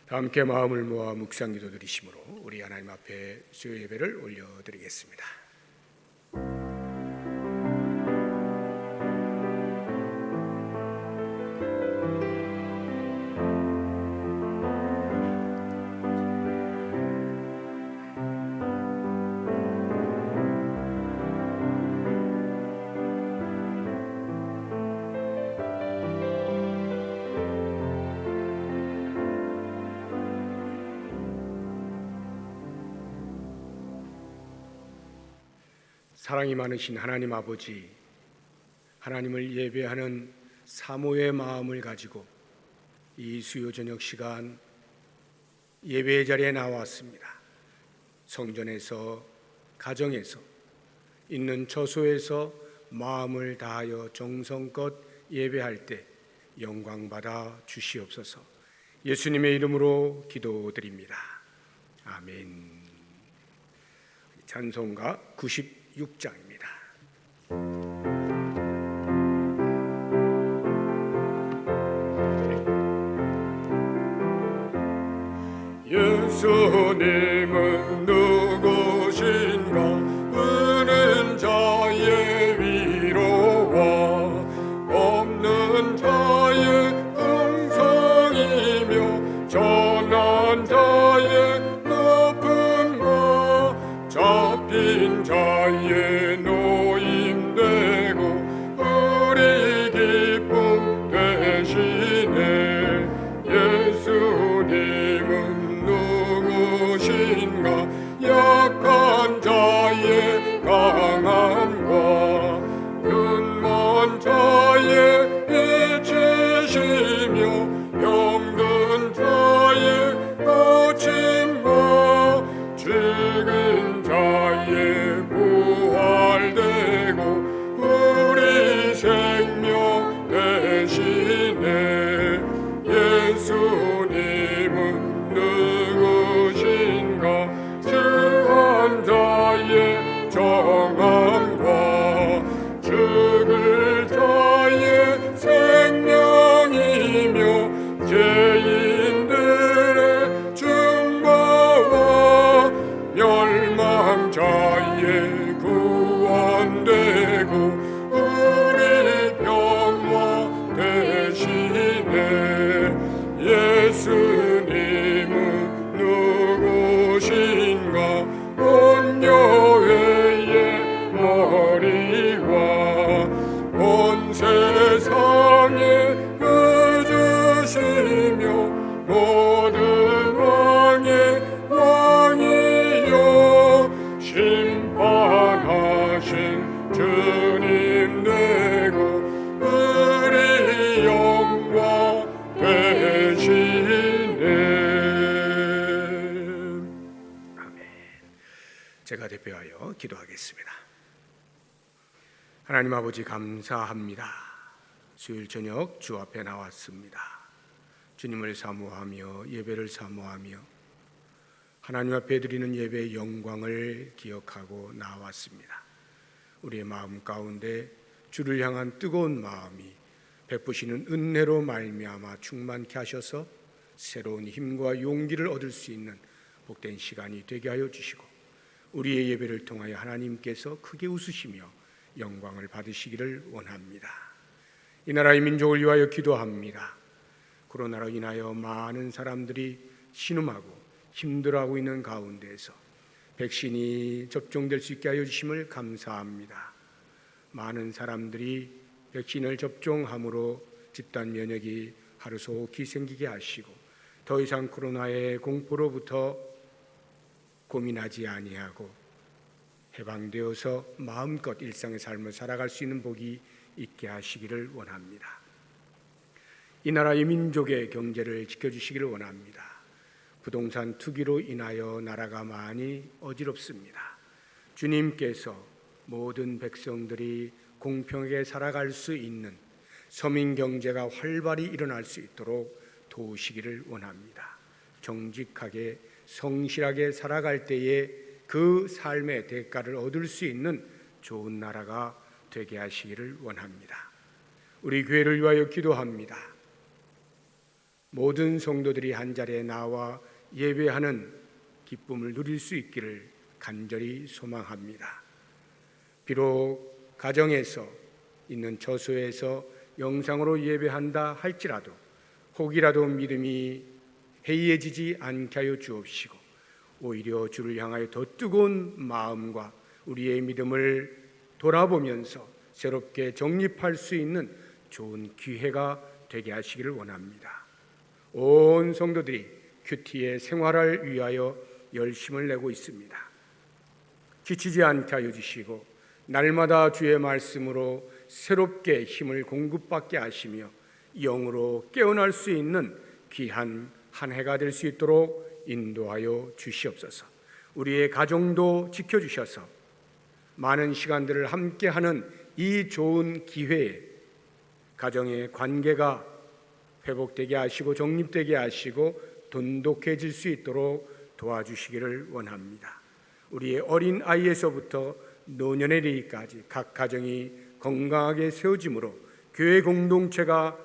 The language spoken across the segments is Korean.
함께 마음을 모아 묵상기도 드리심으로 우리 하나님 앞에 수요 예배를 올려드리겠습니다. 사랑이 많으신 하나님 아버지, 하나님을 예배하는 사모의 마음을 가지고 이 수요 저녁 시간 예배의 자리에 나왔습니다. 성전에서, 가정에서, 있는 처소에서 마음을 다하여 정성껏 예배할 때 영광받아 주시옵소서. 예수님의 이름으로 기도드립니다. 아멘. 찬송가 96장입니다. 예수님은 누구신가? 은은 자의 위로와 없는 자의 음성이며 전한 자의 높음과 잡힌 자의 노임되고 우리 기쁨 되시네. 예수님은 누구신가? 약한 자의 강함과 눈먼 자의 빛이시며 병든 자의 고침과 죽은 자의 부활되고 우리 생명 되시네. 예수님은 누구신가? 주한 자의 정함과 죽을 자의 생명이며 죄인들의 중보와 멸망 자의 구원되고 우리 평화 되시네. 예수님은 누구신가? 온 교회의 머리와 온 세상의 주시며 모든 왕의 왕이요 심판하신 주님 되고 우리 영광 되시네. 아멘. 제가 대표하여 기도하겠습니다. 하나님 아버지, 감사합니다. 수요일 저녁 주 앞에 나왔습니다. 주님을 사모하며 예배를 사모하며 하나님 앞에 드리는 예배의 영광을 기억하고 나왔습니다. 우리의 마음 가운데 주를 향한 뜨거운 마음이 베푸시는 은혜로 말미암아 충만케 하셔서 새로운 힘과 용기를 얻을 수 있는 복된 시간이 되게 하여 주시고 우리의 예배를 통하여 하나님께서 크게 웃으시며 영광을 받으시기를 원합니다. 이 나라의 민족을 위하여 기도합니다. 코로나로 인하여 많은 사람들이 신음하고 힘들어하고 있는 가운데에서 백신이 접종될 수 있게 하여 주심을 감사합니다. 많은 사람들이 백신을 접종함으로 집단 면역이 하루속히 생기게 하시고 더 이상 코로나의 공포로부터 고민하지 아니하고 해방되어서 마음껏 일상의 삶을 살아갈 수 있는 복이 있게 하시기를 원합니다. 이 나라의 민족의 경제를 지켜주시기를 원합니다. 부동산 투기로 인하여 나라가 많이 어지럽습니다. 주님께서 모든 백성들이 공평하게 살아갈 수 있는 서민 경제가 활발히 일어날 수 있도록 도우시기를 원합니다. 정직하게 성실하게 살아갈 때에 그 삶의 대가를 얻을 수 있는 좋은 나라가 되게 하시기를 원합니다. 우리 교회를 위하여 기도합니다. 모든 성도들이 한자리에 나와 예배하는 기쁨을 누릴 수 있기를 간절히 소망합니다. 비록 가정에서 있는 처소에서 영상으로 예배한다 할지라도 혹이라도 믿음이 해이해지지 않게 하여 주옵시고 오히려 주를 향하여 더 뜨거운 마음과 우리의 믿음을 돌아보면서 새롭게 정립할 수 있는 좋은 기회가 되게 하시기를 원합니다. 온 성도들이 큐티의 생활을 위하여 열심을 내고 있습니다. 지치지 않게 하여 주시고 날마다 주의 말씀으로 새롭게 힘을 공급받게 하시며 영으로 깨어날 수 있는 귀한 한 해가 될 수 있도록 인도하여 주시옵소서. 우리의 가정도 지켜주셔서 많은 시간들을 함께하는 이 좋은 기회에 가정의 관계가 회복되게 하시고 정립되게 하시고 돈독해질 수 있도록 도와주시기를 원합니다. 우리의 어린 아이에서부터 노년에 이르기까지 각 가정이 건강하게 세워짐으로 교회 공동체가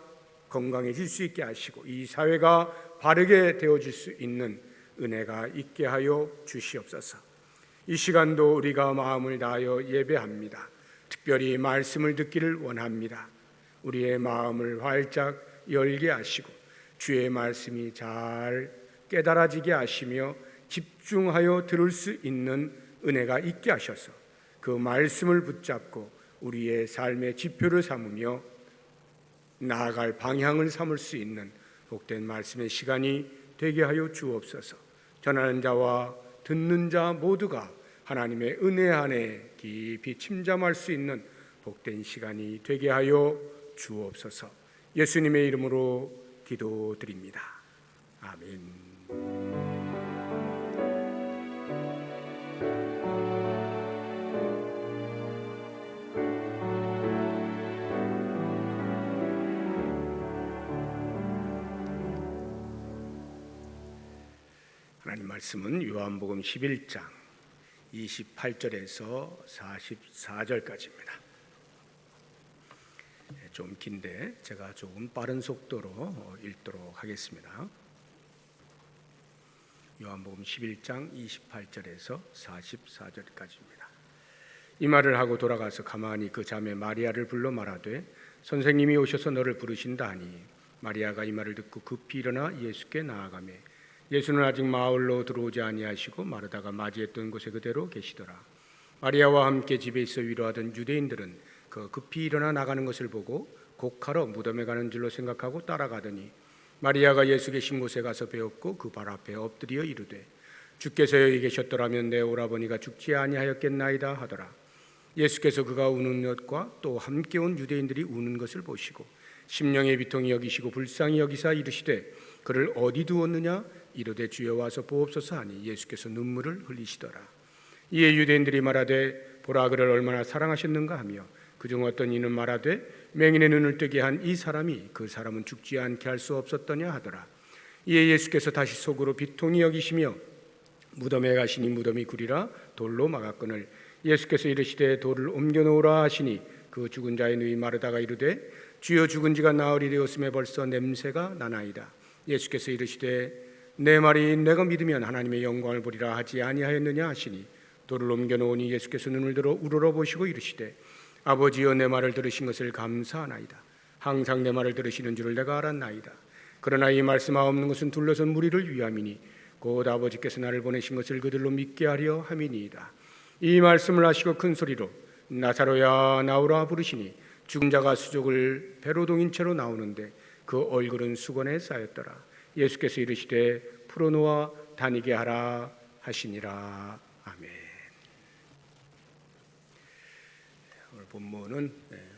건강해질 수 있게 하시고 이 사회가 바르게 되어질 수 있는 은혜가 있게 하여 주시옵소서. 이 시간도 우리가 마음을 다하여 예배합니다. 특별히 말씀을 듣기를 원합니다. 우리의 마음을 활짝 열게 하시고 주의 말씀이 잘 깨달아지게 하시며 집중하여 들을 수 있는 은혜가 있게 하셔서 그 말씀을 붙잡고 우리의 삶의 지표를 삼으며 나아갈 방향을 삼을 수 있는 복된 말씀의 시간이 되게 하여 주옵소서. 전하는 자와 듣는 자 모두가 하나님의 은혜 안에 깊이 침잠할 수 있는 복된 시간이 되게 하여 주옵소서. 예수님의 이름으로 기도드립니다. 아멘. 하나님 말씀은 요한복음 11장 28절에서 44절까지입니다. 좀 긴데 제가 조금 빠른 속도로 읽도록 하겠습니다. 요한복음 11장 28절에서 44절까지입니다. 이 말을 하고 돌아가서 가만히 그 자매 마리아를 불러 말하되 선생님이 오셔서 너를 부르신다 하니 마리아가 이 말을 듣고 급히 일어나 예수께 나아가매 예수는 아직 마을로 들어오지 아니하시고 마르다가 맞이했던 곳에 그대로 계시더라. 마리아와 함께 집에 있어 위로하던 유대인들은 그 급히 일어나 나가는 것을 보고 곡하러 무덤에 가는 줄로 생각하고 따라가더니 마리아가 예수 계신 곳에 가서 배웠고 그 발 앞에 엎드려 이르되 주께서 여기 계셨더라면 내 오라버니가 죽지 아니하였겠나이다 하더라. 예수께서 그가 우는 것과 또 함께 온 유대인들이 우는 것을 보시고 심령의 비통이 여기시고 불쌍히 여기사 이르시되 그를 어디 두었느냐 이르되 주여 와서 보옵소서 하니 예수께서 눈물을 흘리시더라. 이에 유대인들이 말하되 보라 그를 얼마나 사랑하셨는가 하며 그중 어떤 이는 말하되 맹인의 눈을 뜨게 한 이 사람이 그 사람은 죽지 않게 할 수 없었더냐 하더라. 이에 예수께서 다시 속으로 비통히 여기시며 무덤에 가시니 무덤이 구리라 돌로 막았거늘 예수께서 이르시되 돌을 옮겨 놓으라 하시니 그 죽은 자의 누이 마르다가 이르되 주여 죽은 지가 나흘이 되었음에 벌써 냄새가 나나이다. 예수께서 이르시되 내 말이 내가 믿으면 하나님의 영광을 보리라 하지 아니하였느냐 하시니 돌을 옮겨 놓으니 예수께서 눈을 들어 우러러보시고 이르시되 아버지여 내 말을 들으신 것을 감사하나이다. 항상 내 말을 들으시는 줄을 내가 알았나이다. 그러나 이 말씀하옵는 것은 둘러선 무리를 위함이니 곧 아버지께서 나를 보내신 것을 그들로 믿게 하려 함이니이다. 이 말씀을 하시고 큰 소리로 나사로야 나오라 부르시니 죽은 자가 수족을 배로 동인 채로 나오는데 그 얼굴은 수건에 쌓였더라. 예수께서 이르시되 풀어놓아 다니게 하라 하시니라. 아멘. 오늘 본문은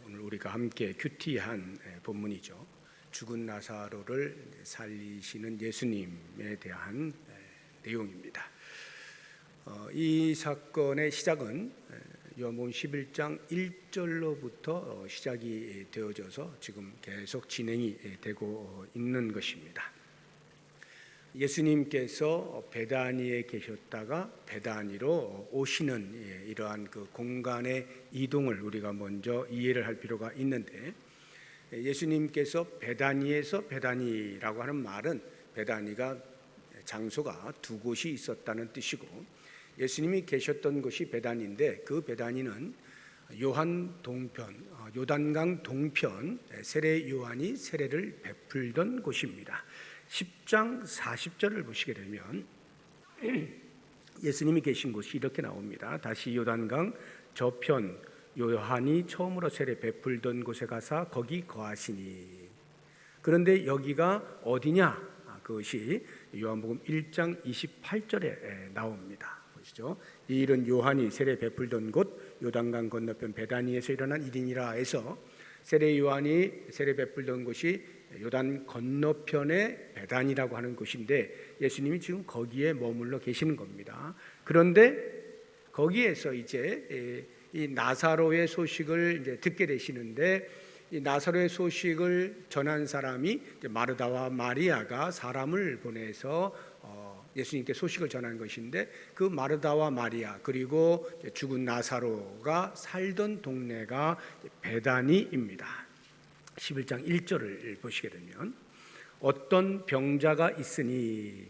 오늘 우리가 함께 큐티한 본문이죠. 죽은 나사로를 살리시는 예수님에 대한 내용입니다. 이 사건의 시작은 요한복음 11장 1절로부터 시작이 되어져서 지금 계속 진행이 되고 있는 것입니다. 예수님께서 베다니에 계셨다가 베다니로 오시는 이러한 그 공간의 이동을 우리가 먼저 이해를 할 필요가 있는데 예수님께서 베다니라고 하는 말은 베다니가 장소가 두 곳이 있었다는 뜻이고 예수님이 계셨던 곳이 베다니인데 그 베다니는 요단강 동편 세례 요한이 세례를 베풀던 곳입니다. 10장 40절을 보시게 되면 예수님이 계신 곳이 이렇게 나옵니다. 다시 요단강 저편 요한이 처음으로 세례 베풀던 곳에 가서 거기 거하시니. 그런데 여기가 어디냐? 그것이 요한복음 1장 28절에 나옵니다. 보시죠. 이 일은 요한이 세례 베풀던 곳 요단강 건너편 베다니에서 일어난 일이니라 해서 세례 요한이 세례 베풀던 곳이 요단 건너편의 베다니라고 하는 곳인데 예수님이 지금 거기에 머물러 계시는 겁니다. 그런데 거기에서 이제 이 나사로의 소식을 이제 듣게 되시는데 이 나사로의 소식을 전한 사람이 마르다와 마리아가 사람을 보내서 예수님께 소식을 전한 것인데 그 마르다와 마리아 그리고 죽은 나사로가 살던 동네가 베다니입니다. 11장 1절을 보시게 되면 어떤 병자가 있으니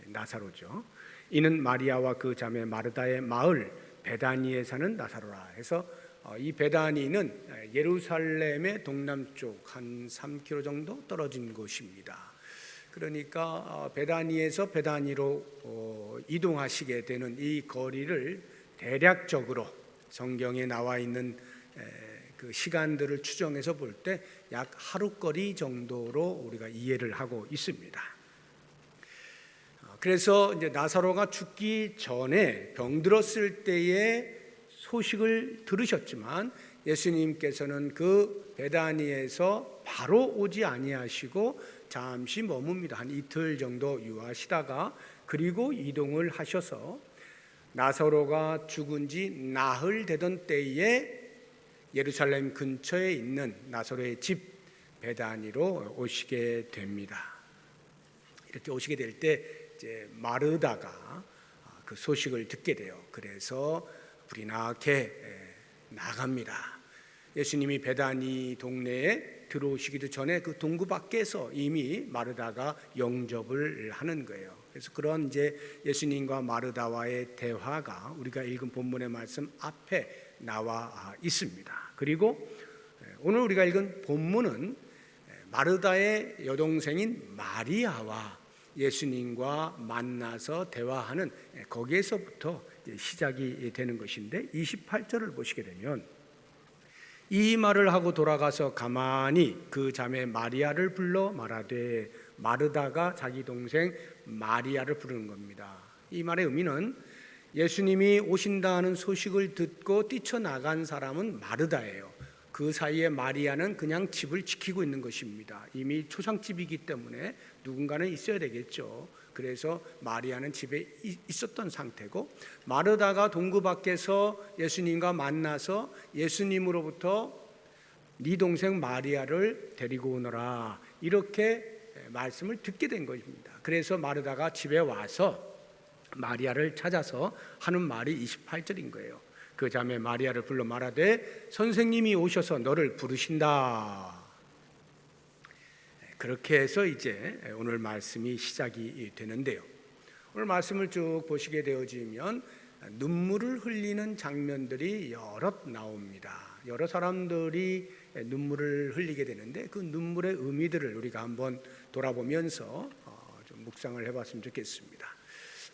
나사로죠. 이는 마리아와 그 자매 마르다의 마을 베다니에 사는 나사로라 해서 이 베다니는 예루살렘의 동남쪽 한 3km 정도 떨어진 곳입니다. 그러니까 베다니에서 베다니로 이동하시게 되는 이 거리를 대략적으로 성경에 나와 있는 그 시간들을 추정해서 볼 때 약 하루거리 정도로 우리가 이해를 하고 있습니다. 그래서 이제 나사로가 죽기 전에 병들었을 때의 소식을 들으셨지만 예수님께서는 그 베다니에서 바로 오지 아니하시고 잠시 머뭅니다. 한 이틀 정도 유하시다가 그리고 이동을 하셔서 나사로가 죽은 지 나흘 되던 때에 예루살렘 근처에 있는 나사로의 집 베다니로 오시게 됩니다. 이렇게 오시게 될 때 이제 마르다가 그 소식을 듣게 돼요. 그래서 불이 나게 나갑니다. 예수님이 베다니 동네에 들어오시기도 전에 그 동구 밖에서 이미 마르다가 영접을 하는 거예요. 그래서 그런 이제 예수님과 마르다와의 대화가 우리가 읽은 본문의 말씀 앞에 나와 있습니다. 그리고 오늘 우리가 읽은 본문은 마르다의 여동생인 마리아와 예수님과 만나서 대화하는 거기에서부터 시작이 되는 것인데 28절을 보시게 되면 이 말을 하고 돌아가서 가만히 그 자매 마리아를 불러 말하되 마르다가 자기 동생 마리아를 부르는 겁니다. 이 말의 의미는 예수님이 오신다는 소식을 듣고 뛰쳐나간 사람은 마르다예요. 그 사이에 마리아는 그냥 집을 지키고 있는 것입니다. 이미 초상집이기 때문에 누군가는 있어야 되겠죠. 그래서 마리아는 집에 있었던 상태고 마르다가 동구 밖에서 예수님과 만나서 예수님으로부터 네 동생 마리아를 데리고 오너라 이렇게 말씀을 듣게 된 것입니다. 그래서 마르다가 집에 와서 마리아를 찾아서 하는 말이 28절인 거예요. 그 자매 마리아를 불러 말하되 선생님이 오셔서 너를 부르신다. 그렇게 해서 이제 오늘 말씀이 시작이 되는데요. 오늘 말씀을 쭉 보시게 되어지면 눈물을 흘리는 장면들이 여럿 나옵니다. 여러 사람들이 눈물을 흘리게 되는데 그 눈물의 의미들을 우리가 한번 돌아보면서 좀 묵상을 해봤으면 좋겠습니다.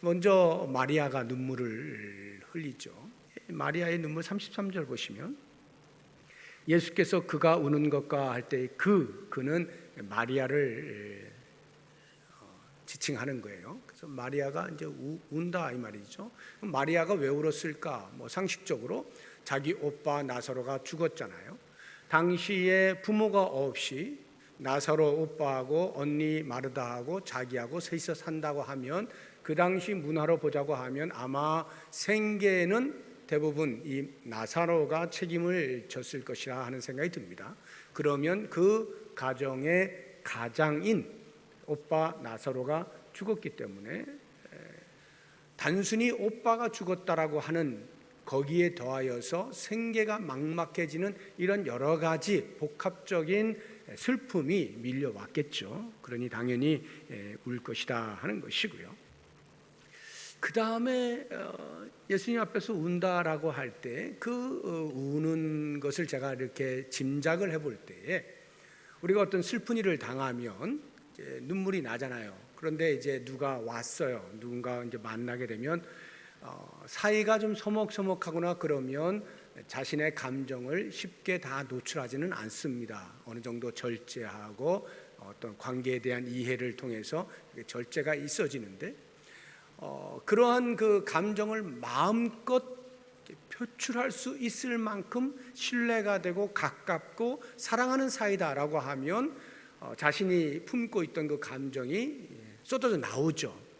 먼저 마리아가 눈물을 흘리죠. 마리아의 눈물 33절 보시면 예수께서 그가 우는 것과 할 때 그는 마리아를 지칭하는 거예요. 그래서 마리아가 이제 운다 이 말이죠. 그럼 마리아가 왜 울었을까? 상식적으로 자기 오빠 나사로가 죽었잖아요. 당시에 부모가 없이 나사로 오빠하고 언니 마르다하고 자기하고 셋이서 산다고 하면 그 당시 문화로 보자고 하면 아마 생계는 대부분 이 나사로가 책임을 졌을 것이라 하는 생각이 듭니다. 그러면 그 가정의 가장인 오빠 나사로가 죽었기 때문에 단순히 오빠가 죽었다라고 하는 거기에 더하여서 생계가 막막해지는 이런 여러 가지 복합적인 슬픔이 밀려왔겠죠. 그러니 당연히 울 것이다 하는 것이고요. 그 다음에 예수님 앞에서 운다라고 할 때 그 우는 것을 제가 이렇게 짐작을 해볼 때에 우리가 어떤 슬픈 일을 당하면 이제 눈물이 나잖아요. 그런데 이제 누가 왔어요. 누군가 이제 만나게 되면 사이가 좀 서먹서먹하거나 그러면 자신의 감정을 쉽게 다 노출하지는 않습니다. 어느 정도 절제하고 어떤 관계에 대한 이해를 통해서 절제가 있어지는데 그러한 그 감정을 마음껏 표출할 수 있을 만큼 신뢰가 되고 가깝고 사랑하는 사이다라고 하면 자신이 품고 있던 그 감정이 쏟아져 나오죠.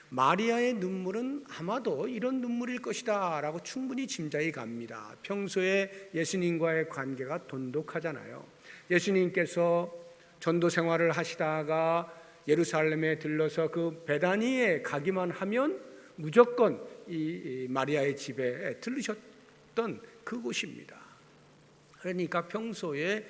마리아의 눈물은 아마도 이런 눈물일 것이다 라고 충분히 짐작이 갑니다. 평소에 예수님과의 관계가 돈독하잖아요. 예수님께서 전도 생활을 하시다가 예루살렘에 들러서 그 베다니에 가기만 하면 무조건 이 마리아의 집에 들르셨던 그곳입니다. 그러니까 평소에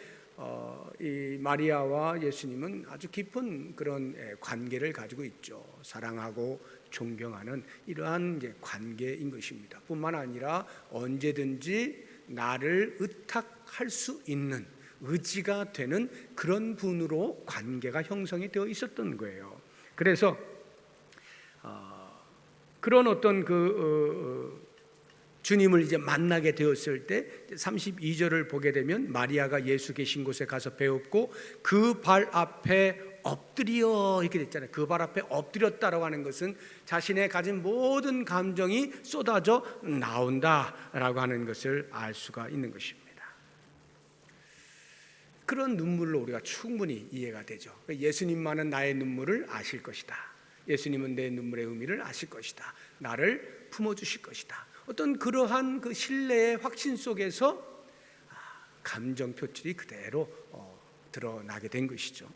이 마리아와 예수님은 아주 깊은 그런 관계를 가지고 있죠. 사랑하고 존경하는 이러한 이제 관계인 것입니다. 뿐만 아니라 언제든지 나를 의탁할 수 있는 의지가 되는 그런 분으로 관계가 형성이 되어 있었던 거예요. 그래서 그런 어떤 주님을 이제 만나게 되었을 때 32절을 보게 되면 마리아가 예수 계신 곳에 가서 배웠고 그 발 앞에 엎드려 이렇게 됐잖아요. 그 발 앞에 엎드렸다라고 하는 것은 자신의 가진 모든 감정이 쏟아져 나온다라고 하는 것을 알 수가 있는 것입니다. 그런 눈물로 우리가 충분히 이해가 되죠. 예수님만은 나의 눈물을 아실 것이다. 예수님은 내 눈물의 의미를 아실 것이다. 나를 품어주실 것이다. 어떤 그러한 그 신뢰의 확신 속에서 감정 표출이 그대로 드러나게 된 것이죠.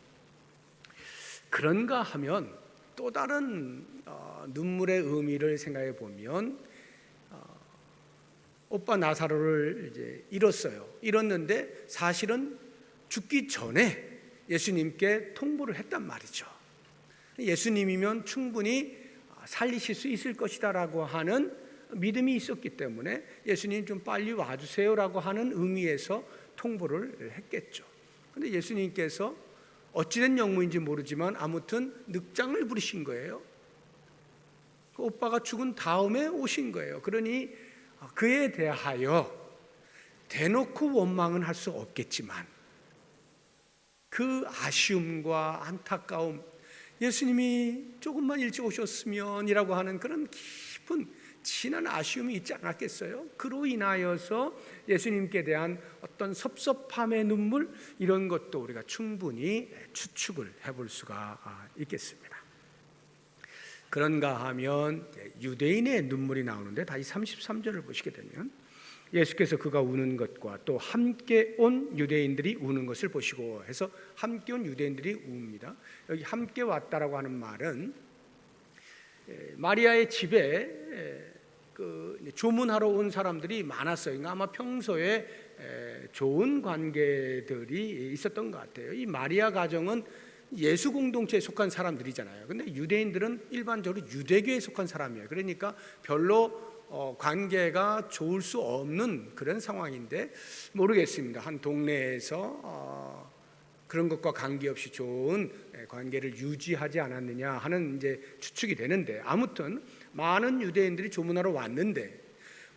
그런가 하면 또 다른 눈물의 의미를 생각해 보면 오빠 나사로를 이제 잃었어요. 잃었는데 사실은 죽기 전에 예수님께 통보를 했단 말이죠. 예수님이면 충분히 살리실 수 있을 것이다라고 하는 믿음이 있었기 때문에 예수님 좀 빨리 와주세요라고 하는 의미에서 통보를 했겠죠. 그런데 예수님께서 어찌된 영문인지 모르지만 아무튼 늑장을 부리신 거예요. 그 오빠가 죽은 다음에 오신 거예요. 그러니 그에 대하여 대놓고 원망은 할 수 없겠지만 그 아쉬움과 안타까움, 예수님이 조금만 일찍 오셨으면이라고 하는 그런 깊은 진한 아쉬움이 있지 않았겠어요? 그로 인하여서 예수님께 대한 어떤 섭섭함의 눈물, 이런 것도 우리가 충분히 추측을 해볼 수가 있겠습니다. 그런가 하면 유대인의 눈물이 나오는데 다시 33절을 보시게 되면 예수께서 그가 우는 것과 또 함께 온 유대인들이 우는 것을 보시고 해서 함께 온 유대인들이 웁니다. 여기 함께 왔다라고 하는 말은 마리아의 집에 조문하러 온 사람들이 많았어요. 그러니까 아마 평소에 좋은 관계들이 있었던 것 같아요. 이 마리아 가정은 예수 공동체에 속한 사람들이잖아요. 근데 유대인들은 일반적으로 유대교에 속한 사람이에요. 그러니까 별로 관계가 좋을 수 없는 그런 상황인데 모르겠습니다. 한 동네에서 그런 것과 관계없이 좋은 관계를 유지하지 않았느냐 하는 이제 추측이 되는데, 아무튼 많은 유대인들이 조문하러 왔는데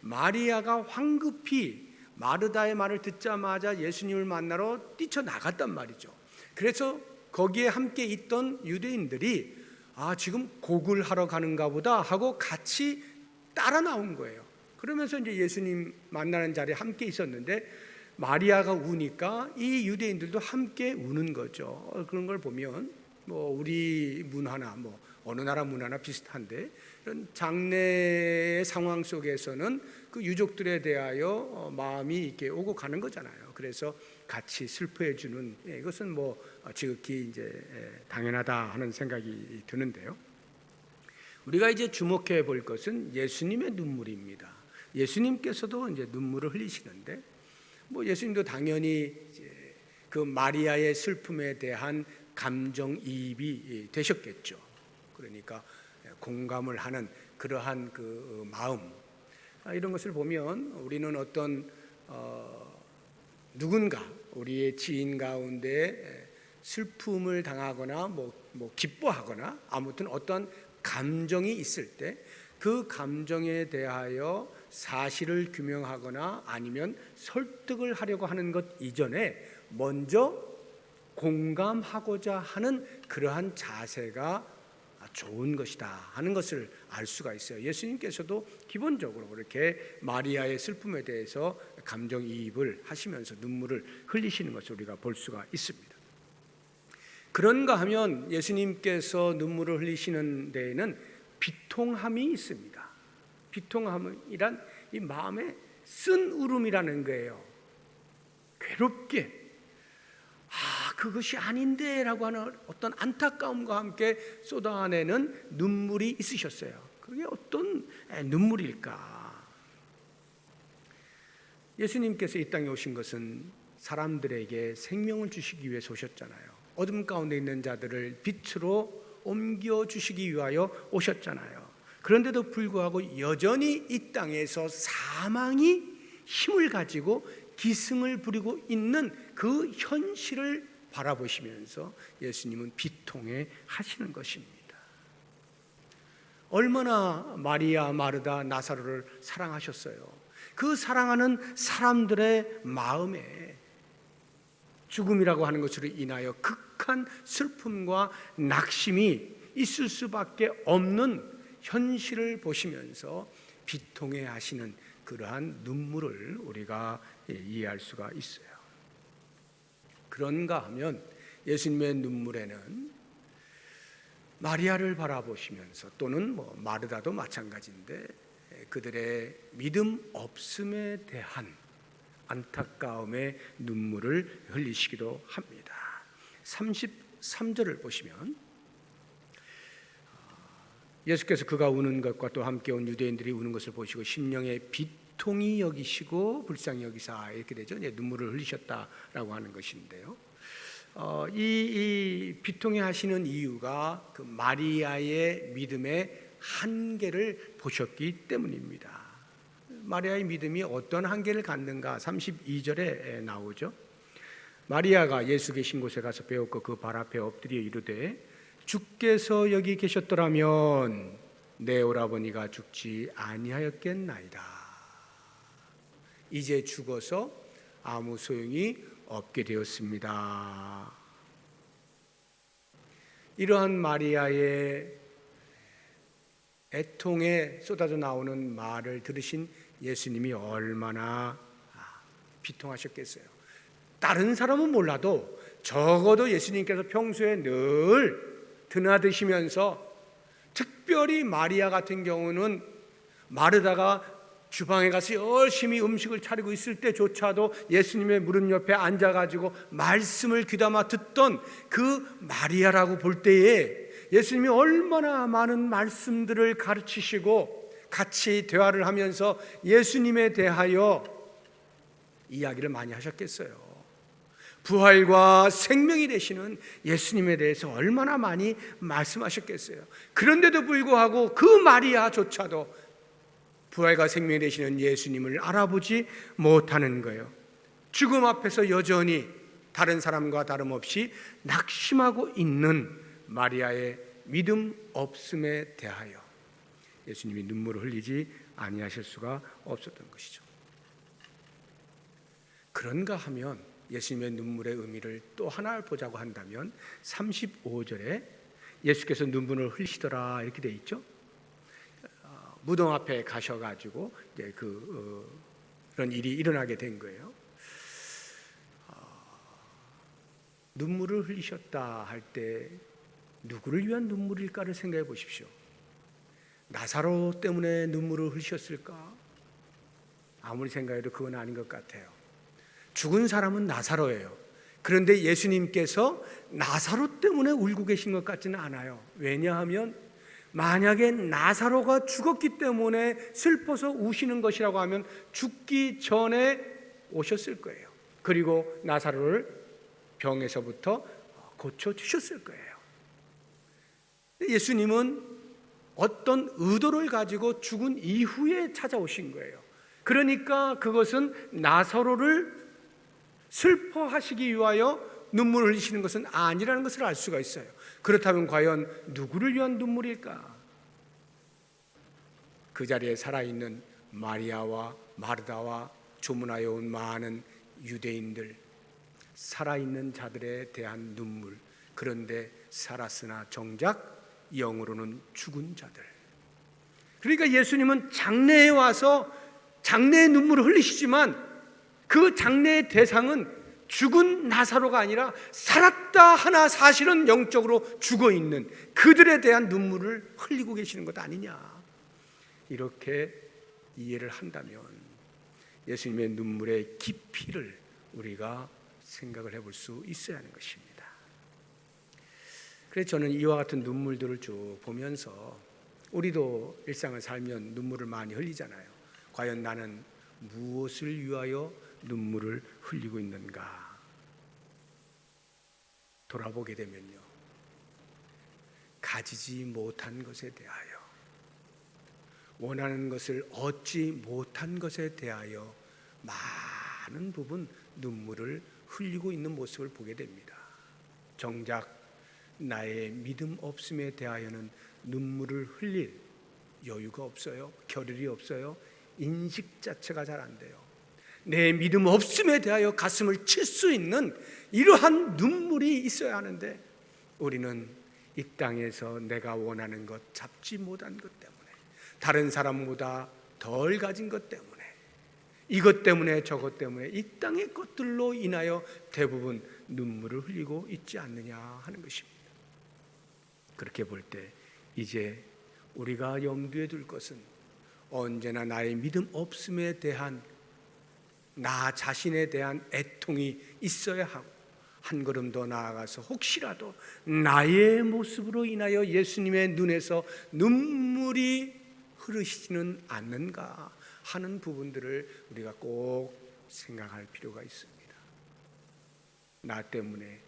마리아가 황급히 마르다의 말을 듣자마자 예수님을 만나러 뛰쳐나갔단 말이죠. 그래서 거기에 함께 있던 유대인들이 지금 곡을 하러 가는가 보다 하고 같이 따라 나온 거예요. 그러면서 이제 예수님 만나는 자리에 함께 있었는데 마리아가 우니까 이 유대인들도 함께 우는 거죠. 그런 걸 보면 우리 문화나 어느 나라 문화나 비슷한데 이런 장례의 상황 속에서는 그 유족들에 대하여 마음이 이렇게 오고 가는 거잖아요. 그래서 같이 슬퍼해 주는, 이것은 지극히 이제 당연하다 하는 생각이 드는데요. 우리가 이제 주목해 볼 것은 예수님의 눈물입니다. 예수님께서도 이제 눈물을 흘리시는데 예수님도 당연히 이제 그 마리아의 슬픔에 대한 감정이입이 되셨겠죠. 그러니까 공감을 하는 그러한 그 마음, 이런 것을 보면 우리는 어떤 누군가 우리의 지인 가운데 슬픔을 당하거나 뭐 기뻐하거나 아무튼 어떤 감정이 있을 때 그 감정에 대하여 사실을 규명하거나 아니면 설득을 하려고 하는 것 이전에 먼저 공감하고자 하는 그러한 자세가 좋은 것이다 하는 것을 알 수가 있어요. 예수님께서도 기본적으로 그렇게 마리아의 슬픔에 대해서 감정이입을 하시면서 눈물을 흘리시는 것을 우리가 볼 수가 있습니다. 그런가 하면 예수님께서 눈물을 흘리시는 데에는 비통함이 있습니다. 비통함이란 이 마음에 쓴 울음이라는 거예요. 괴롭게 그것이 아닌데 라고 하는 어떤 안타까움과 함께 쏟아내는 눈물이 있으셨어요. 그게 어떤 눈물일까? 예수님께서 이 땅에 오신 것은 사람들에게 생명을 주시기 위해서 오셨잖아요. 어둠 가운데 있는 자들을 빛으로 옮겨주시기 위하여 오셨잖아요. 그런데도 불구하고 여전히 이 땅에서 사망이 힘을 가지고 기승을 부리고 있는 그 현실을 바라보시면서 예수님은 비통해 하시는 것입니다. 얼마나 마리아, 마르다, 나사로를 사랑하셨어요. 그 사랑하는 사람들의 마음에 죽음이라고 하는 것으로 인하여 극한 슬픔과 낙심이 있을 수밖에 없는 현실을 보시면서 비통해 하시는 그러한 눈물을 우리가 이해할 수가 있어요. 그런가 하면 예수님의 눈물에는 마리아를 바라보시면서 또는 마르다도 마찬가지인데 그들의 믿음 없음에 대한 안타까움의 눈물을 흘리시기도 합니다. 33절을 보시면 예수께서 그가 우는 것과 또 함께 온 유대인들이 우는 것을 보시고 심령에 비통이 여기시고 불쌍히 여기사 이렇게 되죠. 눈물을 흘리셨다라고 하는 것인데요. 이 비통해 하시는 이유가 그 마리아의 믿음의 한계를 보셨기 때문입니다. 마리아의 믿음이 어떤 한계를 갖는가 32절에 나오죠. 마리아가 예수 계신 곳에 가서 배웠고 그 발 앞에 엎드려 이르되 주께서 여기 계셨더라면 내 오라버니가 죽지 아니하였겠나이다. 이제 죽어서 아무 소용이 없게 되었습니다. 이러한 마리아의 애통에 쏟아져 나오는 말을 들으신 예수님이 얼마나 비통하셨겠어요. 다른 사람은 몰라도 적어도 예수님께서 평소에 늘 드나드시면서 특별히 마리아 같은 경우는 마르다가 주방에 가서 열심히 음식을 차리고 있을 때조차도 예수님의 무릎 옆에 앉아가지고 말씀을 귀담아 듣던 그 마리아라고 볼 때에 예수님이 얼마나 많은 말씀들을 가르치시고 같이 대화를 하면서 예수님에 대하여 이야기를 많이 하셨겠어요. 부활과 생명이 되시는 예수님에 대해서 얼마나 많이 말씀하셨겠어요. 그런데도 불구하고 그 마리아조차도 부활과 생명이 되시는 예수님을 알아보지 못하는 거예요. 죽음 앞에서 여전히 다른 사람과 다름없이 낙심하고 있는 마리아의 믿음 없음에 대하여 예수님이 눈물을 흘리지 아니하실 수가 없었던 것이죠. 그런가 하면 예수님의 눈물의 의미를 또 하나 보자고 한다면 35절에 예수께서 눈물을 흘리시더라 이렇게 돼 있죠. 무덤 앞에 가셔가지고 이제 그런 일이 일어나게 된 거예요. 눈물을 흘리셨다 할 때 누구를 위한 눈물일까를 생각해 보십시오. 나사로 때문에 눈물을 흘리셨을까? 아무리 생각해도 그건 아닌 것 같아요. 죽은 사람은 나사로예요. 그런데 예수님께서 나사로 때문에 울고 계신 것 같지는 않아요. 왜냐하면 만약에 나사로가 죽었기 때문에 슬퍼서 우시는 것이라고 하면 죽기 전에 오셨을 거예요. 그리고 나사로를 병에서부터 고쳐주셨을 거예요. 예수님은 어떤 의도를 가지고 죽은 이후에 찾아오신 거예요. 그러니까 그것은 나사로를 슬퍼하시기 위하여 눈물을 흘리시는 것은 아니라는 것을 알 수가 있어요. 그렇다면 과연 누구를 위한 눈물일까? 그 자리에 살아있는 마리아와 마르다와 조문하여 온 많은 유대인들, 살아있는 자들에 대한 눈물. 그런데 살았으나 정작 영으로는 죽은 자들. 그러니까 예수님은 장례에 와서 장례의 눈물을 흘리시지만 그 장례의 대상은 죽은 나사로가 아니라 살았다 하나 사실은 영적으로 죽어있는 그들에 대한 눈물을 흘리고 계시는 것 아니냐. 이렇게 이해를 한다면 예수님의 눈물의 깊이를 우리가 생각을 해볼 수 있어야 하는 것입니다. 그래서 저는 이와 같은 눈물들을 쭉 보면서 우리도 일상을 살면 눈물을 많이 흘리잖아요. 과연 나는 무엇을 위하여 눈물을 흘리고 있는가? 돌아보게 되면요, 가지지 못한 것에 대하여, 원하는 것을 얻지 못한 것에 대하여 많은 부분 눈물을 흘리고 있는 모습을 보게 됩니다. 정작 나의 믿음 없음에 대하여는 눈물을 흘릴 여유가 없어요. 겨를이 없어요. 인식 자체가 잘 안 돼요. 내 믿음 없음에 대하여 가슴을 칠 수 있는 이러한 눈물이 있어야 하는데 우리는 이 땅에서 내가 원하는 것 잡지 못한 것 때문에, 다른 사람보다 덜 가진 것 때문에, 이것 때문에 저것 때문에 이 땅의 것들로 인하여 대부분 눈물을 흘리고 있지 않느냐 하는 것입니다. 그렇게 볼 때 이제 우리가 염두에 둘 것은 언제나 나의 믿음 없음에 대한, 나 자신에 대한 애통이 있어야 하고, 한 걸음 더 나아가서 혹시라도 나의 모습으로 인하여 예수님의 눈에서 눈물이 흐르시지는 않는가 하는 부분들을 우리가 꼭 생각할 필요가 있습니다. 나 때문에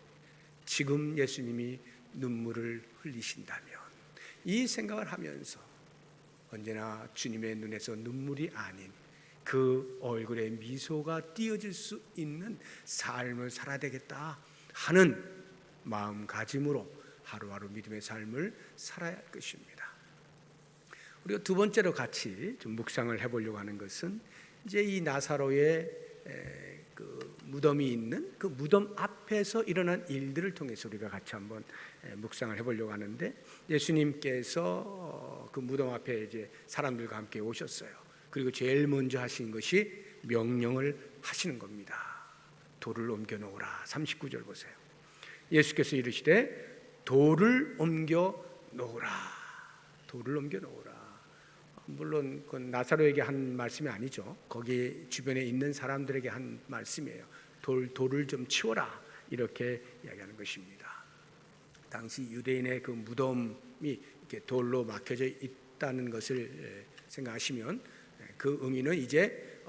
지금 예수님이 눈물을 흘리신다면 이 생각을 하면서 언제나 주님의 눈에서 눈물이 아닌 그 얼굴에 미소가 띄어질 수 있는 삶을 살아야 되겠다 하는 마음가짐으로 하루하루 믿음의 삶을 살아야 할 것입니다. 우리가 두 번째로 같이 좀 묵상을 해보려고 하는 것은 이제 이 나사로의 그 무덤이 있는 그 무덤 앞에서 일어난 일들을 통해서 우리가 같이 한번 묵상을 해보려고 하는데, 예수님께서 그 무덤 앞에 이제 사람들과 함께 오셨어요. 그리고 제일 먼저 하신 것이 명령을 하시는 겁니다. 돌을 옮겨 놓으라. 39절 보세요. 예수께서 이르시되 돌을 옮겨 놓으라. 돌을 옮겨 놓으라. 물론 그건 나사로에게 한 말씀이 아니죠. 거기 주변에 있는 사람들에게 한 말씀이에요. 돌을 좀 치워라, 이렇게 이야기하는 것입니다. 당시 유대인의 그 무덤이 이렇게 돌로 막혀져 있다는 것을 생각하시면 그 의미는 이제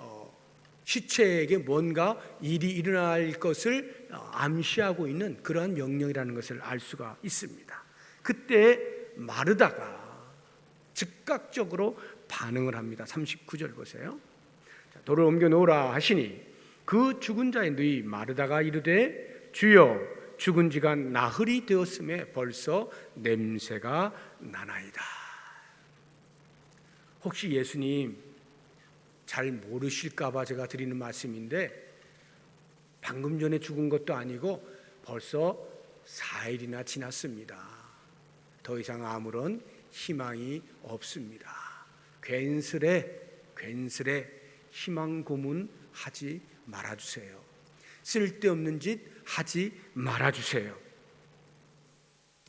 시체에게 뭔가 일이 일어날 것을 암시하고 있는 그러한 명령이라는 것을 알 수가 있습니다. 그때 마르다가 즉각적으로 반응을 합니다. 39절 보세요. 돌을 옮겨 놓으라 하시니 그 죽은 자의 누이 마르다가 이르되 주여 죽은 지가 나흘이 되었음에 벌써 냄새가 나나이다. 혹시 예수님 잘 모르실까 봐 제가 드리는 말씀인데, 방금 전에 죽은 것도 아니고 벌써 4일이나 지났습니다. 더 이상 아무런 희망이 없습니다. 괜스레 희망 고문하지 말아주세요. 쓸데없는 짓 하지 말아주세요.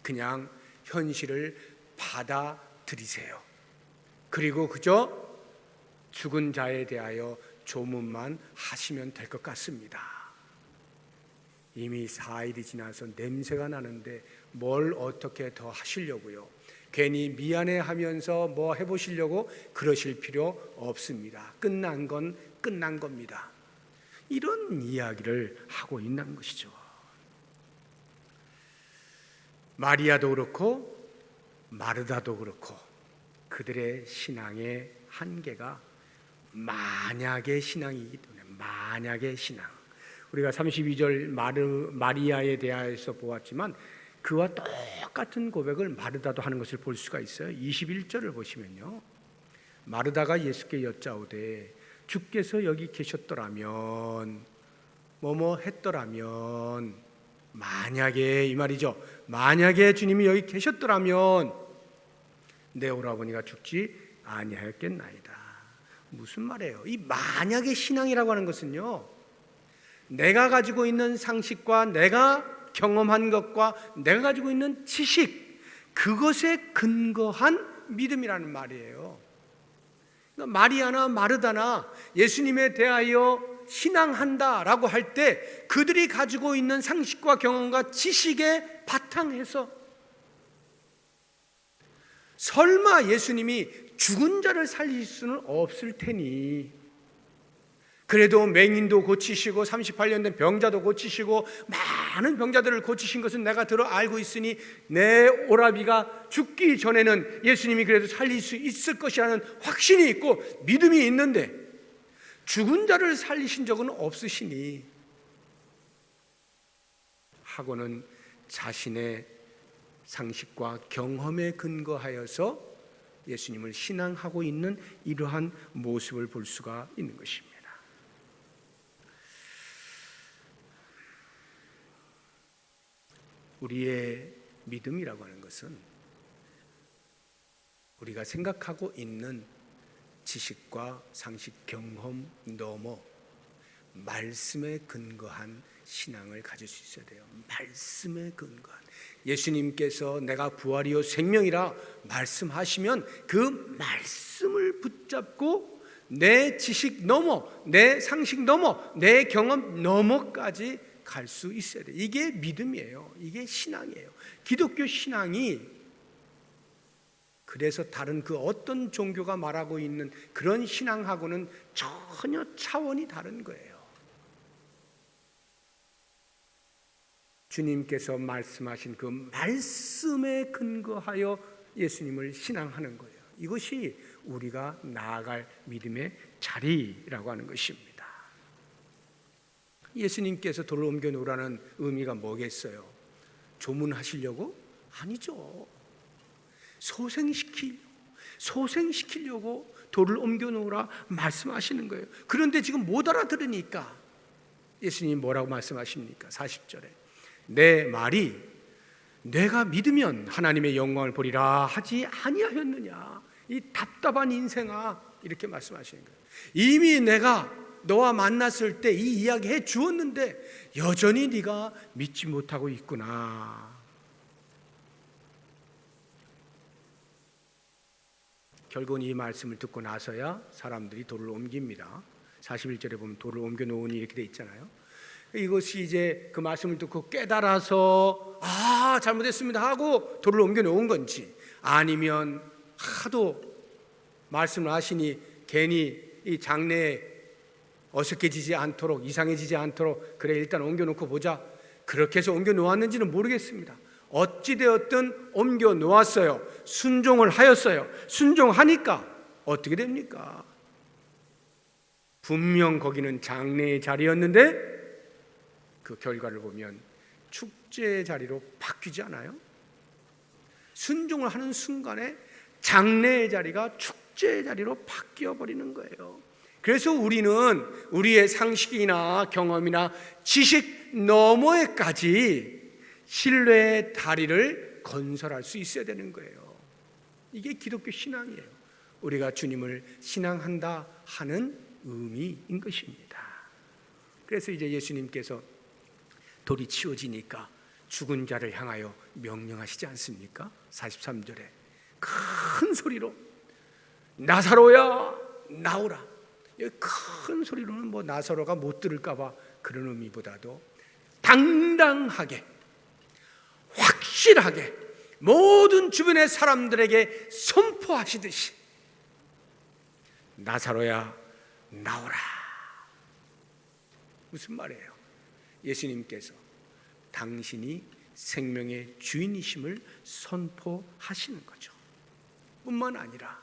그냥 현실을 받아들이세요. 그리고 그저 죽은 자에 대하여 조문만 하시면 될 것 같습니다. 이미 4일이 지나서 냄새가 나는데 뭘 어떻게 더 하시려고요? 괜히 미안해하면서 뭐 해보시려고 그러실 필요 없습니다. 끝난 건 끝난 겁니다. 이런 이야기를 하고 있는 것이죠. 마리아도 그렇고 마르다도 그렇고 그들의 신앙의 한계가 만약의 신앙이기 때문에, 만약의 신앙. 우리가 32절 마리아에 대하여서 보았지만 그와 똑같은 고백을 마르다도 하는 것을 볼 수가 있어요. 21절을 보시면요, 마르다가 예수께 여짜오되 주께서 여기 계셨더라면, 뭐뭐 했더라면, 만약에, 이 말이죠. 만약에 주님이 여기 계셨더라면 내 오라버니가 죽지 아니하였겠나이다. 무슨 말이에요? 이 만약의 신앙이라고 하는 것은요, 내가 가지고 있는 상식과 내가 경험한 것과 내가 가지고 있는 지식, 그것에 근거한 믿음이라는 말이에요. 그러니까 마리아나 마르다나 예수님에 대하여 신앙한다라고 할 때 그들이 가지고 있는 상식과 경험과 지식에 바탕해서, 설마 예수님이 죽은 자를 살리실 수는 없을 테니, 그래도 맹인도 고치시고 38년 된 병자도 고치시고 많은 병자들을 고치신 것은 내가 들어 알고 있으니 내 오라비가 죽기 전에는 예수님이 그래도 살릴 수 있을 것이라는 확신이 있고 믿음이 있는데 죽은 자를 살리신 적은 없으시니 하고는 자신의 상식과 경험에 근거하여서 예수님을 신앙하고 있는 이러한 모습을 볼 수가 있는 것입니다. 우리의 믿음이라고 하는 것은 우리가 생각하고 있는 지식과 상식, 경험 넘어 말씀에 근거한 신앙을 가질 수 있어야 돼요. 말씀에 근거한. 예수님께서 내가 부활이요 생명이라 말씀하시면 그 말씀을 붙잡고 내 지식 넘어, 내 상식 넘어, 내 경험 넘어까지 갈 수 있어야 돼요. 이게 믿음이에요. 이게 신앙이에요. 기독교 신앙이 그래서 다른 그 어떤 종교가 말하고 있는 그런 신앙하고는 전혀 차원이 다른 거예요. 주님께서 말씀하신 그 말씀에 근거하여 예수님을 신앙하는 거예요. 이것이 우리가 나아갈 믿음의 자리라고 하는 것입니다. 예수님께서 돌을 옮겨 놓으라는 의미가 뭐겠어요? 조문하시려고? 아니죠. 소생시키려고 돌을 옮겨 놓으라 말씀하시는 거예요. 그런데 지금 못 알아들으니까 예수님이 뭐라고 말씀하십니까? 40절에 내 말이 내가 믿으면 하나님의 영광을 보리라 하지 아니하였느냐, 이 답답한 인생아, 이렇게 말씀하시는 거예요. 이미 내가 너와 만났을 때 이 이야기 해 주었는데 여전히 네가 믿지 못하고 있구나. 결국은 이 말씀을 듣고 나서야 사람들이 돌을 옮깁니다. 41절에 보면 돌을 옮겨 놓으니 이렇게 돼 있잖아요. 이것이 이제 그 말씀을 듣고 깨달아서 잘못했습니다 하고 돌을 옮겨 놓은 건지, 아니면 하도 말씀을 하시니 괜히 이 장래에 어색해지지 않도록, 이상해지지 않도록 그래 일단 옮겨 놓고 보자, 그렇게 해서 옮겨 놓았는지는 모르겠습니다. 어찌되었든 옮겨 놓았어요. 순종을 하였어요. 순종하니까 어떻게 됩니까? 분명 거기는 장례의 자리였는데 그 결과를 보면 축제의 자리로 바뀌지 않아요? 순종을 하는 순간에 장례의 자리가 축제의 자리로 바뀌어 버리는 거예요. 그래서 우리는 우리의 상식이나 경험이나 지식 너머에까지 신뢰의 다리를 건설할 수 있어야 되는 거예요. 이게 기독교 신앙이에요. 우리가 주님을 신앙한다 하는 의미인 것입니다. 그래서 이제 예수님께서 돌이 치워지니까 죽은 자를 향하여 명령하시지 않습니까? 43절에 큰 소리로 나사로야 나오라. 큰 소리로는 뭐 나사로가 못 들을까 봐 그런 의미보다도 당당하게, 확실하게 모든 주변의 사람들에게 선포하시듯이 나사로야 나오라. 무슨 말이에요? 예수님께서 당신이 생명의 주인이심을 선포하시는 거죠. 뿐만 아니라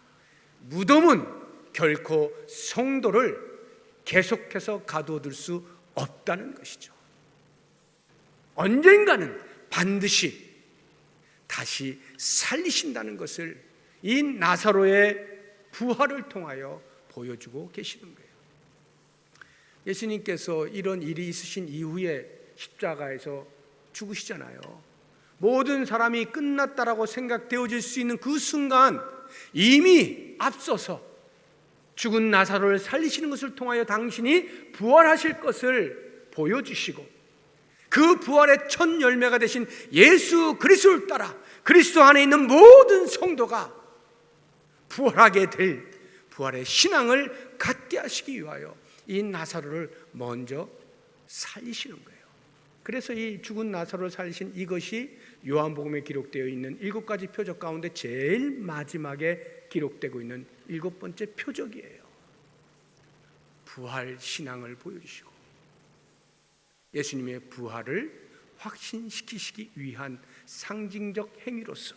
무덤은 결코 성도를 계속해서 가둬둘 수 없다는 것이죠. 언젠가는 반드시 다시 살리신다는 것을 이 나사로의 부활을 통하여 보여주고 계시는 거예요. 예수님께서 이런 일이 있으신 이후에 십자가에서 죽으시잖아요. 모든 사람이 끝났다라고 생각되어질 수 있는 그 순간 이미 앞서서 죽은 나사로를 살리시는 것을 통하여 당신이 부활하실 것을 보여주시고, 그 부활의 첫 열매가 되신 예수 그리스도를 따라 그리스도 안에 있는 모든 성도가 부활하게 될 부활의 신앙을 갖게 하시기 위하여 이 나사로를 먼저 살리시는 거예요. 그래서 이 죽은 나사로를 살리신 이것이 요한복음에 기록되어 있는 7가지 표적 가운데 제일 마지막에 기록되고 있는 7번째 표적이에요. 부활 신앙을 보여주시고 예수님의 부활을 확신시키시기 위한 상징적 행위로서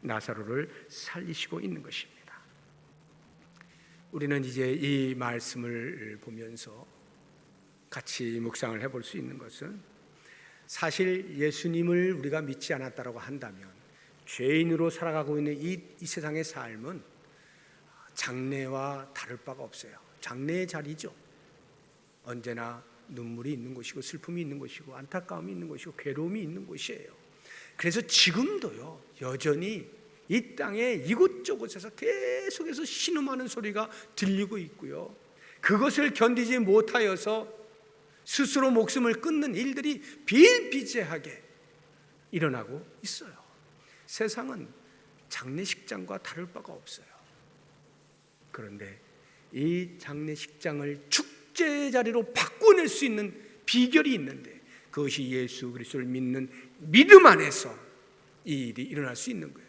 나사로를 살리시고 있는 것입니다. 우리는 이제 이 말씀을 보면서 같이 묵상을 해볼 수 있는 것은, 사실 예수님을 우리가 믿지 않았다고 한다면 죄인으로 살아가고 있는 이 세상의 삶은 장래와 다를 바가 없어요. 장래의 자리죠. 언제나 눈물이 있는 곳이고 슬픔이 있는 곳이고 안타까움이 있는 곳이고 괴로움이 있는 곳이에요. 그래서 지금도요, 여전히 이 땅에 이곳저곳에서 계속해서 신음하는 소리가 들리고 있고요, 그것을 견디지 못하여서 스스로 목숨을 끊는 일들이 비일비재하게 일어나고 있어요. 세상은 장례식장과 다를 바가 없어요. 그런데 이 장례식장을 축제의 자리로 바꿔낼 수 있는 비결이 있는데, 그것이 예수 그리스도를 믿는 믿음 안에서 이 일이 일어날 수 있는 거예요.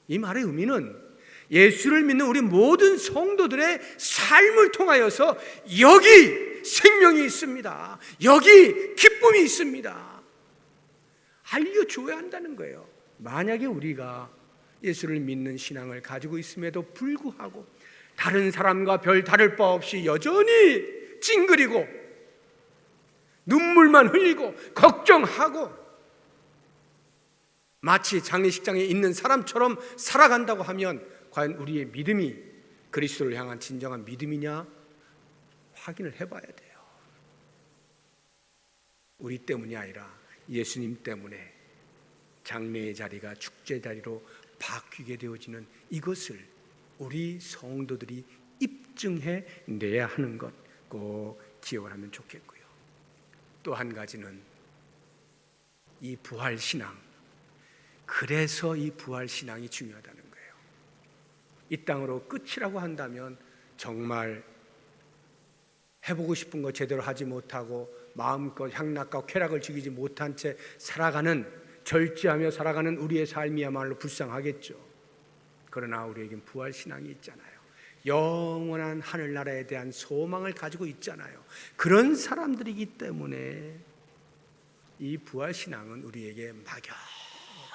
이 말의 의미는 예수를 믿는 우리 모든 성도들의 삶을 통하여서 여기 생명이 있습니다, 여기 기쁨이 있습니다, 알려줘야 한다는 거예요. 만약에 우리가 예수를 믿는 신앙을 가지고 있음에도 불구하고 다른 사람과 별 다를 바 없이 여전히 찡그리고 눈물만 흘리고 걱정하고 마치 장례식장에 있는 사람처럼 살아간다고 하면 과연 우리의 믿음이 그리스도를 향한 진정한 믿음이냐 확인을 해봐야 돼요. 우리 때문이 아니라 예수님 때문에 장례의 자리가 축제 자리로 바뀌게 되어지는 이것을 우리 성도들이 입증해 내야 하는 것 꼭 기억을 하면 좋겠고요. 또 한 가지는 이 부활신앙, 그래서 이 부활신앙이 중요하다는 거예요. 이 땅으로 끝이라고 한다면 정말 해보고 싶은 거 제대로 하지 못하고 마음껏 향락과 쾌락을 즐기지 못한 채 살아가는, 절제하며 살아가는 우리의 삶이야말로 불쌍하겠죠. 그러나 우리에겐 부활신앙이 있잖아요. 영원한 하늘나라에 대한 소망을 가지고 있잖아요. 그런 사람들이기 때문에 이 부활신앙은 우리에게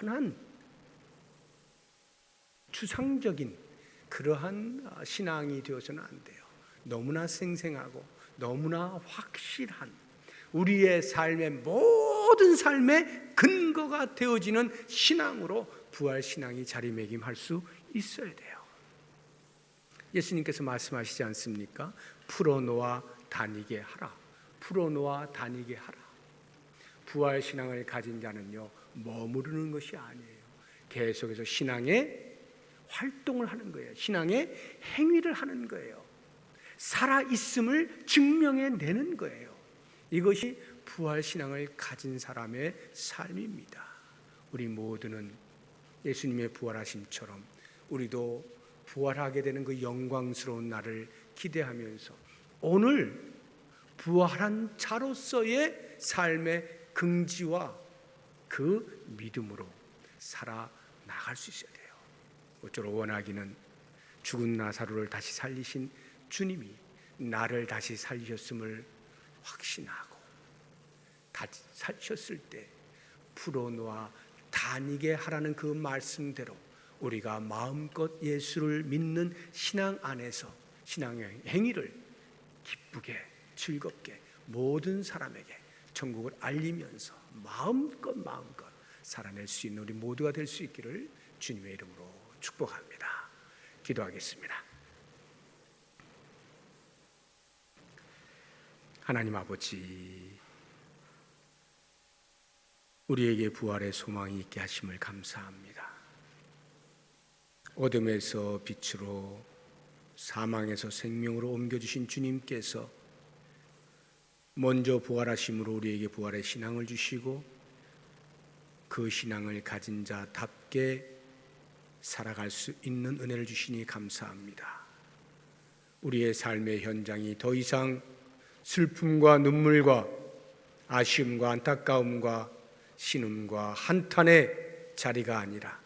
막연한 추상적인 그러한 신앙이 되어서는 안 돼요. 너무나 생생하고 너무나 확실한 우리의 삶의 모든 삶의 근거가 되어지는 신앙으로 부활신앙이 자리매김할 수 있어야 돼요. 예수님께서 말씀하시지 않습니까? 풀어놓아 다니게 하라. 풀어놓아 다니게 하라. 부활신앙을 가진 자는요, 머무르는 것이 아니에요. 계속해서 신앙의 활동을 하는 거예요. 신앙의 행위를 하는 거예요. 살아있음을 증명해내는 거예요. 이것이 부활신앙을 가진 사람의 삶입니다. 우리 모두는 예수님의 부활하심처럼 우리도 부활하게 되는 그 영광스러운 날을 기대하면서 오늘 부활한 자로서의 삶의 긍지와 그 믿음으로 살아나갈 수 있어야 돼요. 어쩌로 원하기는 죽은 나사로를 다시 살리신 주님이 나를 다시 살리셨음을 확신하고 다시 살리셨을 때 풀어놓아 다니게 하라는 그 말씀대로 우리가 마음껏 예수를 믿는 신앙 안에서 신앙의 행위를 기쁘게 즐겁게 모든 사람에게 천국을 알리면서 마음껏 살아낼 수 있는 우리 모두가 될 수 있기를 주님의 이름으로 축복합니다. 기도하겠습니다. 하나님 아버지, 우리에게 부활의 소망이 있게 하심을 감사합니다. 어둠에서 빛으로, 사망에서 생명으로 옮겨주신 주님께서 먼저 부활하심으로 우리에게 부활의 신앙을 주시고 그 신앙을 가진 자답게 살아갈 수 있는 은혜를 주시니 감사합니다. 우리의 삶의 현장이 더 이상 슬픔과 눈물과 아쉬움과 안타까움과 신음과 한탄의 자리가 아니라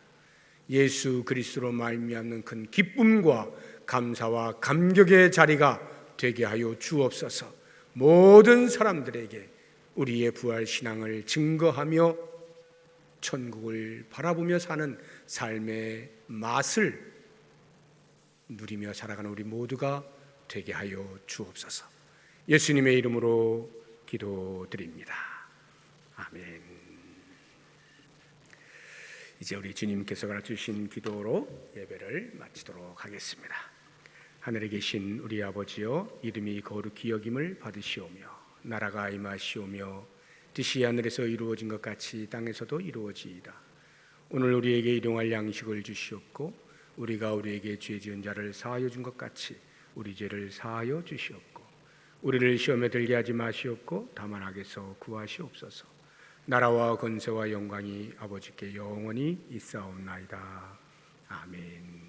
예수 그리스도로 말미암는 큰 기쁨과 감사와 감격의 자리가 되게 하여 주옵소서. 모든 사람들에게 우리의 부활 신앙을 증거하며 천국을 바라보며 사는 삶의 맛을 누리며 살아가는 우리 모두가 되게 하여 주옵소서. 예수님의 이름으로 기도드립니다. 아멘. 이제 우리 주님께서 가르치신 기도로 예배를 마치도록 하겠습니다. 하늘에 계신 우리 아버지여, 이름이 거룩히 여김을 받으시오며 나라가 임하시오며 뜻이 하늘에서 이루어진 것 같이 땅에서도 이루어지이다. 오늘 우리에게 일용할 양식을 주시옵고 우리가 우리에게 죄 지은 자를 사하여 준 것 같이 우리 죄를 사하여 주시옵고 우리를 시험에 들게 하지 마시옵고 다만 악에서 구하시옵소서. 나라와 권세와 영광이 아버지께 영원히 있사옵나이다. 아멘.